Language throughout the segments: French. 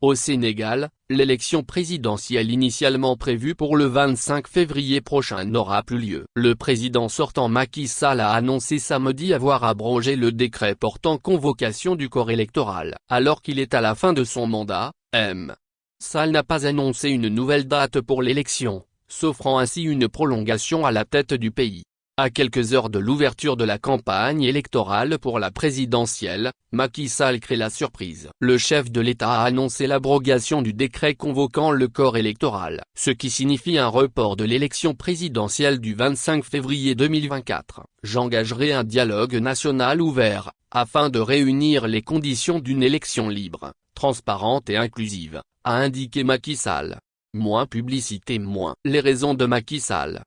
Au Sénégal, l'élection présidentielle initialement prévue pour le 25 février prochain n'aura plus lieu. Le président sortant Macky Sall a annoncé samedi avoir abrogé le décret portant convocation du corps électoral. Alors qu'il est à la fin de son mandat, M. Sall n'a pas annoncé une nouvelle date pour l'élection, s'offrant ainsi une prolongation à la tête du pays. À quelques heures de l'ouverture de la campagne électorale pour la présidentielle, Macky Sall crée la surprise. Le chef de l'État a annoncé l'abrogation du décret convoquant le corps électoral, ce qui signifie un report de l'élection présidentielle du 25 février 2024. J'engagerai un dialogue national ouvert, afin de réunir les conditions d'une élection libre, transparente et inclusive, a indiqué Macky Sall. Moins publicité, moins. Les raisons de Macky Sall.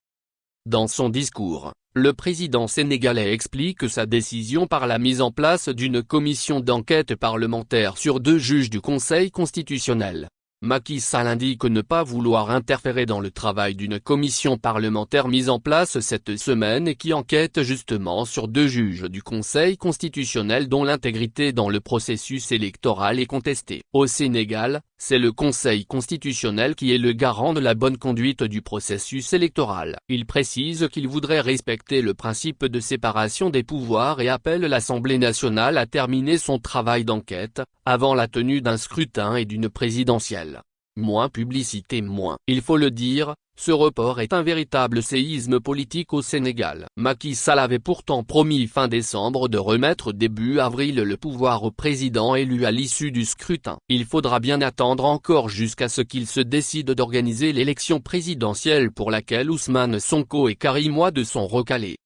Dans son discours, le président sénégalais explique sa décision par la mise en place d'une commission d'enquête parlementaire sur 2 juges du Conseil constitutionnel. Macky Sall indique ne pas vouloir interférer dans le travail d'une commission parlementaire mise en place cette semaine et qui enquête justement sur 2 juges du Conseil constitutionnel dont l'intégrité dans le processus électoral est contestée. Au Sénégal, c'est le Conseil constitutionnel qui est le garant de la bonne conduite du processus électoral. Il précise qu'il voudrait respecter le principe de séparation des pouvoirs et appelle l'Assemblée nationale à terminer son travail d'enquête, avant la tenue d'un scrutin et d'une présidentielle. Moins publicité, moins. Il faut le dire, ce report est un véritable séisme politique au Sénégal. Macky Sall avait pourtant promis fin décembre de remettre début avril le pouvoir au président élu à l'issue du scrutin. Il faudra bien attendre encore jusqu'à ce qu'il se décide d'organiser l'élection présidentielle pour laquelle Ousmane Sonko et Karim Wade sont recalés.